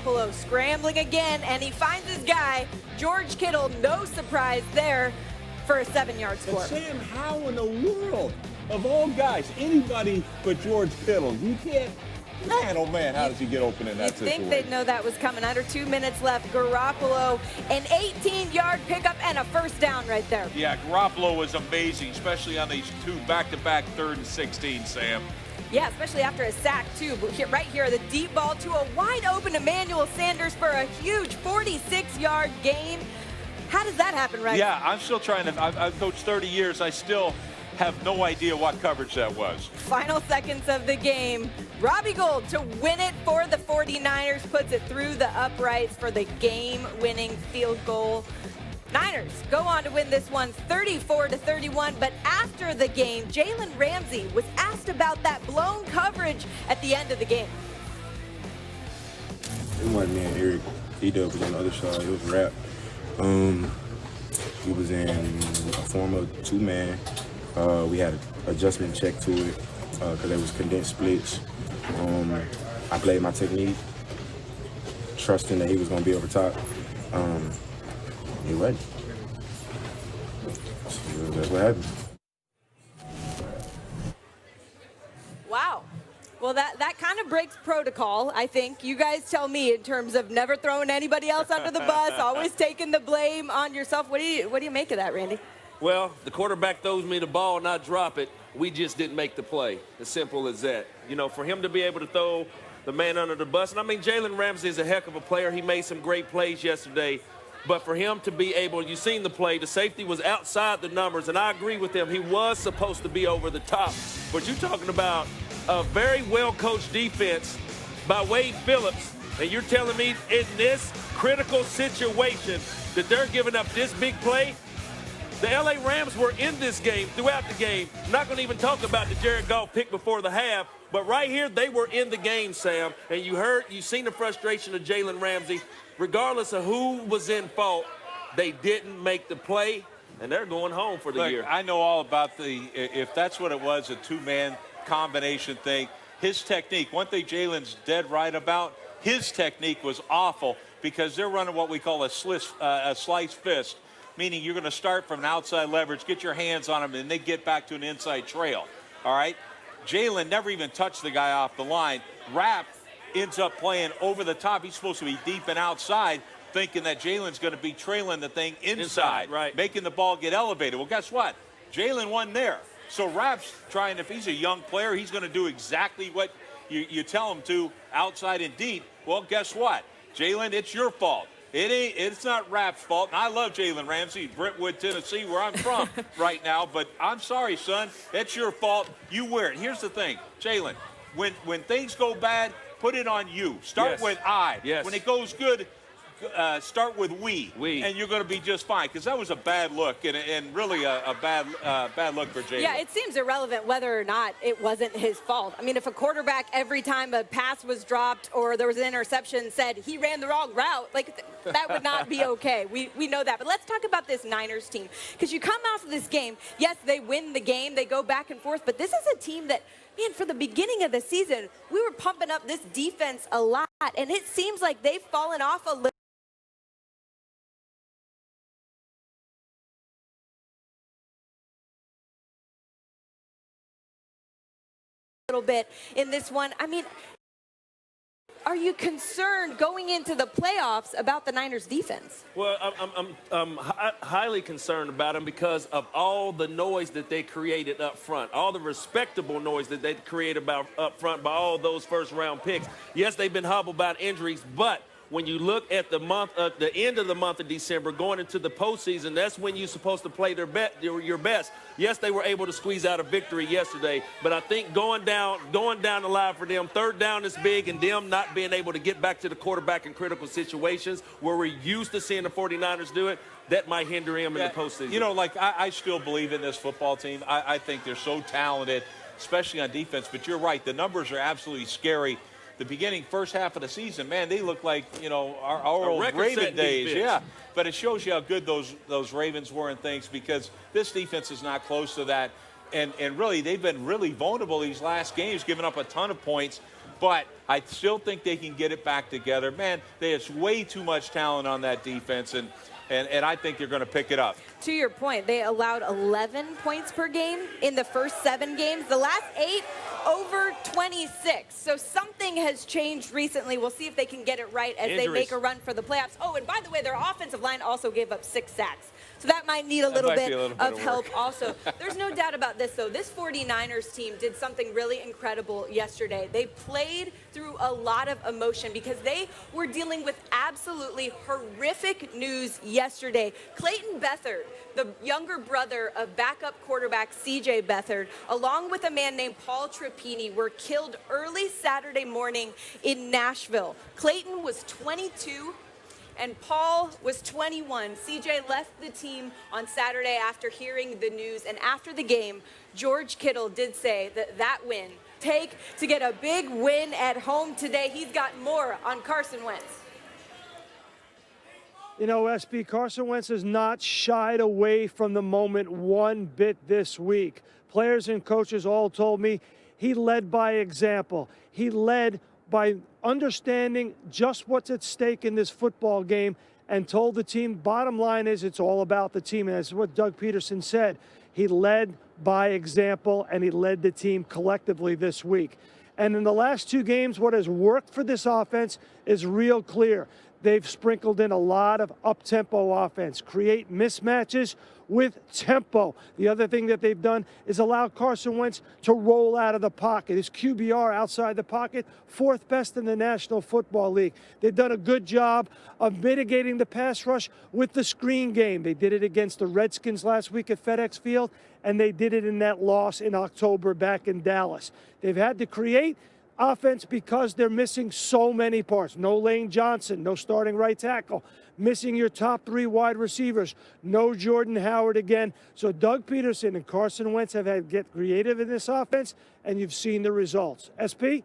Garoppolo scrambling again, and he finds his guy, George Kittle. No surprise there for a 7-yard score. But Sam, how in the world, of all guys, anybody but George Kittle, you can't. Man, oh man, how does he get open in that situation? You'd think they'd know that was coming. Under 2 minutes left. Garoppolo, an 18-yard pickup and a first down right there. Yeah, Garoppolo was amazing, especially on these two back-to-back 3rd and 16, Sam. Yeah, especially after a sack, too. But here, right here, the deep ball to a wide-open Emmanuel Sanders for a huge 46-yard gain. How does that happen, right? Yeah, I'm still trying to. I've coached 30 years. I still have no idea what coverage that was. Final seconds of the game. Robbie Gould to win it for the 49ers, puts it through the uprights for the game-winning field goal. Niners go on to win this one 34-31, but after the game, Jalen Ramsey was asked about that blown coverage at the end of the game. It wasn't me and Eric. E-Dub was on the other side. It was Rap. He was in a form of 2-man. We had an adjustment check to it because there was condensed splits. I played my technique, trusting that he was going to be over top. He wasn't. So that's what happened. Wow. Well, that kind of breaks protocol, I think. You guys tell me in terms of never throwing anybody else under the bus, always taking the blame on yourself. What do you make of that, Randy? Well, the quarterback throws me the ball and I drop it. We just didn't make the play. As simple as that. You know, for him to be able to throw the man under the bus, and I mean, Jalen Ramsey is a heck of a player. He made some great plays yesterday. But for him to be able, you've seen the play, the safety was outside the numbers, and I agree with him. He was supposed to be over the top. But you're talking about a very well-coached defense by Wade Phillips, and you're telling me in this critical situation that they're giving up this big play? The LA Rams were in this game throughout the game. I'm not going to even talk about the Jared Goff pick before the half, but right here they were in the game, Sam. And you've seen the frustration of Jalen Ramsey. Regardless of who was in fault, they didn't make the play, and they're going home for the year. I know all about if that's what it was, a 2-man combination thing. His technique, one thing Jalen's dead right about, his technique was awful because they're running what we call a slice fist, meaning you're going to start from an outside leverage, get your hands on them, and then get back to an inside trail, all right? Jalen never even touched the guy off the line. Rapp ends up playing over the top. He's supposed to be deep and outside, thinking that Jalen's going to be trailing the thing inside, right, making the ball get elevated. Well, guess what? Jalen wasn't there. So Rapp's trying, if he's a young player, he's going to do exactly what you tell him to, outside and deep. Well, guess what? Jalen, it's your fault. It's not Rapp's fault. And I love Jalen Ramsey, Brentwood, Tennessee, where I'm from right now. But I'm sorry, son. It's your fault. You wear it. Here's the thing, Jalen, when things go bad, put it on you. Start with I. Yes. When it goes good, start with we. And you're going to be just fine. Because that was a bad look and really a bad look for Jalen. Yeah, it seems irrelevant whether or not it wasn't his fault. I mean, if a quarterback every time a pass was dropped or there was an interception said he ran the wrong route, like that would not be okay. We know that. But let's talk about this Niners team. Because you come off of this game, yes, they win the game, they go back and forth, but this is a team that, man, for the beginning of the season, we were pumping up this defense a lot, and it seems like they've fallen off a little bit in this one. I mean, are you concerned going into the playoffs about the Niners defense? Well, I'm highly concerned about them because of all the noise that they created up front, all the respectable noise that they created up front by all those first-round picks. Yes, they've been hobbled by injuries, but when you look at the end of the month of December, going into the postseason, that's when you're supposed to play your best. Yes, they were able to squeeze out a victory yesterday, but I think going down the line for them, third down is big, and them not being able to get back to the quarterback in critical situations where we're used to seeing the 49ers do it, that might hinder him in the postseason. You know, like I still believe in this football team. I think they're so talented, especially on defense, but you're right. The numbers are absolutely scary. The beginning first half of the season, man, they look like, you know, our old Raven days. Defense. Yeah, but it shows you how good those Ravens were and things, because this defense is not close to that. And really, they've been really vulnerable these last games, giving up a ton of points. but I still think they can get it back together. Man, there's way too much talent on that defense, and I think they're going to pick it up. To your point, they allowed 11 points per game in the first 7 games. The last 8, over 26. So something has changed recently. We'll see if they can get it right as they make a run for the playoffs. Oh, and by the way, their offensive line also gave up 6 sacks. So that might need a little bit of help also. There's no doubt about this, though. This 49ers team did something really incredible yesterday. They played through a lot of emotion because they were dealing with absolutely horrific news yesterday. Clayton Beathard, the younger brother of backup quarterback C.J. Beathard, along with a man named Paul Trapani, were killed early Saturday morning in Nashville. Clayton was 22. And Paul was 21. CJ left the team on Saturday after hearing the news. And after the game, George Kittle did say that win take to get a big win at home today. He's got more on Carson Wentz. You know, SB, Carson Wentz has not shied away from the moment one bit this week. Players and coaches all told me he led by example. He led by understanding just what's at stake in this football game and told the team, bottom line is it's all about the team. And that's what Doug Peterson said. He led by example, and he led the team collectively this week. And in the last 2 games, what has worked for this offense is real clear. They've sprinkled in a lot of up-tempo offense, create mismatches with tempo. The other thing that they've done is allow Carson Wentz to roll out of the pocket. His QBR outside the pocket, 4th best in the National Football League. They've done a good job of mitigating the pass rush with the screen game. They did it against the Redskins last week at FedEx Field, and they did it in that loss in October back in Dallas. They've had to create offense because they're missing so many parts. No Lane Johnson, no starting right tackle, missing your top 3 wide receivers, no Jordan Howard again. So Doug Peterson and Carson Wentz have had to get creative in this offense, and you've seen the results. SP?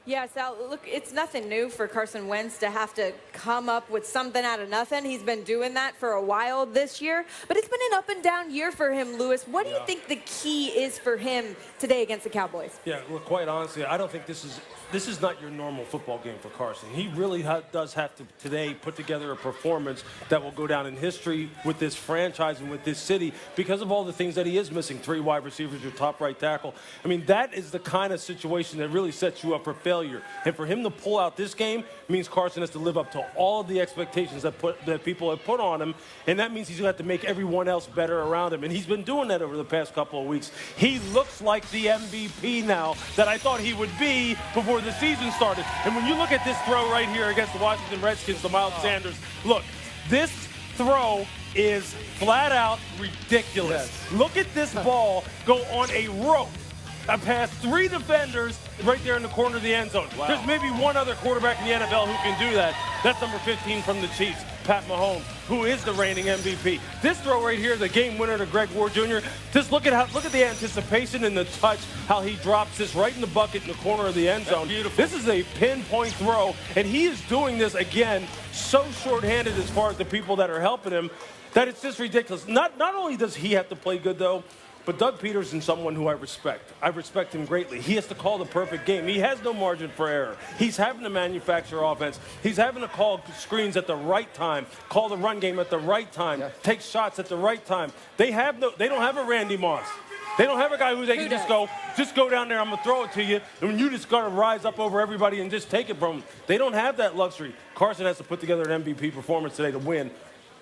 Yeah, Sal, look, it's nothing new for Carson Wentz to have to come up with something out of nothing. He's been doing that for a while this year, but it's been an up and down year for him, Lewis. What do you think the key is for him today against the Cowboys? Yeah, well, quite honestly, I don't think this is not your normal football game for Carson. He really does have to today put together a performance that will go down in history with this franchise and with this city because of all the things that he is missing. 3 wide receivers, your top right tackle. I mean, that is the kind of situation that really sets you up for failure. And for him to pull out this game means Carson has to live up to all of the expectations that people have put on him, and that means he's going to have to make everyone else better around him. And he's been doing that over the past couple of weeks. He looks like the MVP now that I thought he would be before the season started. And when you look at this throw right here against the Washington Redskins to Miles Sanders, look, this throw is flat out ridiculous. Yes. Look at this ball go on a rope past 3 defenders right there in the corner of the end zone. Wow. There's maybe one other quarterback in the NFL who can do that. That's number 15 from the Chiefs, Pat Mahomes, who is the reigning MVP. This throw right here, the game winner to Greg Ward Jr. Just look at the anticipation and the touch, how he drops this right in the bucket in the corner of the end zone. Beautiful. This is a pinpoint throw, and he is doing this again so shorthanded as far as the people that are helping him that it's just ridiculous. Not only does he have to play good though, but Doug Peterson's someone who I respect. I respect him greatly. He has to call the perfect game. He has no margin for error. He's having to manufacture offense. He's having to call screens at the right time, call the run game at the right time, take shots at the right time. They don't have a Randy Moss. They don't have a guy who they can just go down there, I'm going to throw it to you, and you just got to rise up over everybody and just take it from them. They don't have that luxury. Carson has to put together an MVP performance today to win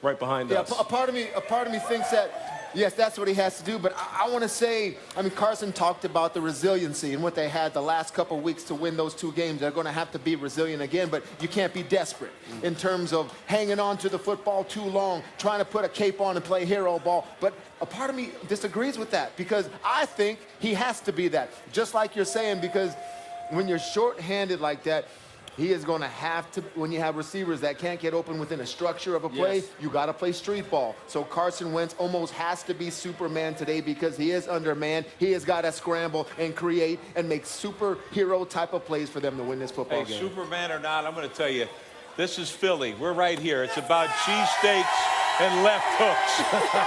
right behind us. A part of me thinks that, yes, that's what he has to do, but I want to say, I mean, Carson talked about the resiliency and what they had the last couple of weeks to win those 2 games. They're going to have to be resilient again, but you can't be desperate in terms of hanging on to the football too long, trying to put a cape on and play hero ball. But a part of me disagrees with that because I think he has to be that, just like you're saying, because when you're short-handed like that, he is going to have to, when you have receivers that can't get open within a structure of a play, you got to play street ball. So Carson Wentz almost has to be Superman today because he is undermanned. He has got to scramble and create and make superhero type of plays for them to win this football game. Superman or not, I'm going to tell you, this is Philly. We're right here. It's about cheesesteaks and left hooks.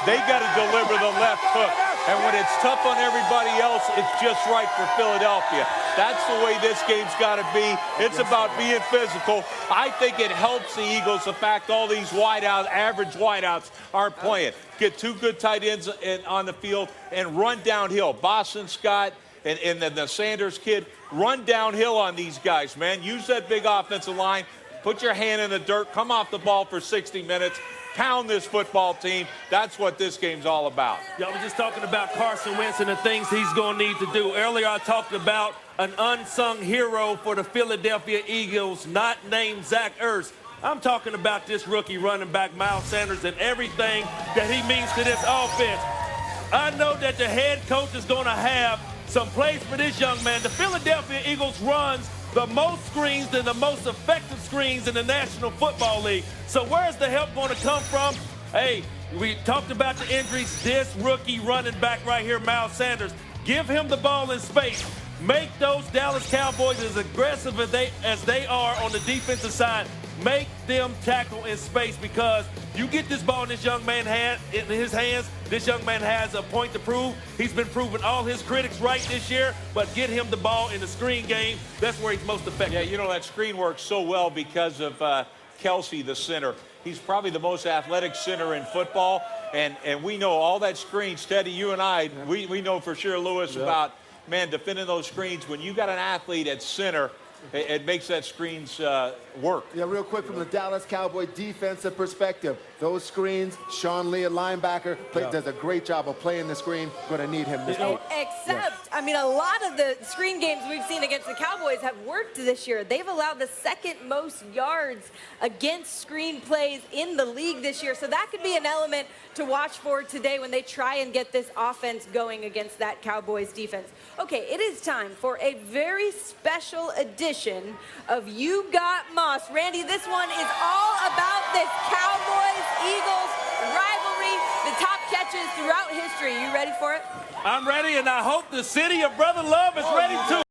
They got to deliver the left hook. And when it's tough on everybody else, it's just right for Philadelphia. That's the way this game's got to be. It's about being physical. I think it helps the Eagles, the fact all these average wideouts aren't playing. Get two good tight ends on the field and run downhill. Boston Scott and then the Sanders kid, run downhill on these guys, man. Use that big offensive line. Put your hand in the dirt. Come off the ball for 60 minutes. Pound this football team. That's what this game's all about. Y'all was just talking about Carson Wentz and the things he's going to need to do. Earlier, I talked about an unsung hero for the Philadelphia Eagles, not named Zach Ertz. I'm talking about this rookie running back, Miles Sanders, and everything that he means to this offense. I know that the head coach is going to have some plays for this young man. The Philadelphia Eagles runs the most screens and the most effective screens in the National Football League. So where's the help going to come from? Hey, we talked about the injuries. This rookie running back right here, Miles Sanders, give him the ball in space. Make those Dallas Cowboys as aggressive as they are on the defensive side. Make them tackle in space, because you get this ball in this young man's hands, this young man has a point to prove. He's been proving all his critics right this year, but get him the ball in the screen game. That's where he's most effective. Yeah, you know, that screen works so well because of Kelsey, the center. He's probably the most athletic center in football, and we know all that screens. Teddy, you and I, we know for sure, Lewis, about, man, defending those screens. When you got an athlete at center, it makes that screens work. Yeah, real quick, from the Dallas Cowboy defensive perspective, those screens, Sean Lee, a linebacker, does a great job of playing the screen. Going to need him this week. Except, I mean, a lot of the screen games we've seen against the Cowboys have worked this year. They've allowed the second most yards against screen plays in the league this year. So that could be an element to watch for today when they try and get this offense going against that Cowboys defense. Okay, it is time for a very special edition of You Got Moss. Randy, this one is all about this Cowboys-Eagles rivalry, the top catches throughout history. You ready for it? I'm ready, and I hope the city of Brother Love is ready too.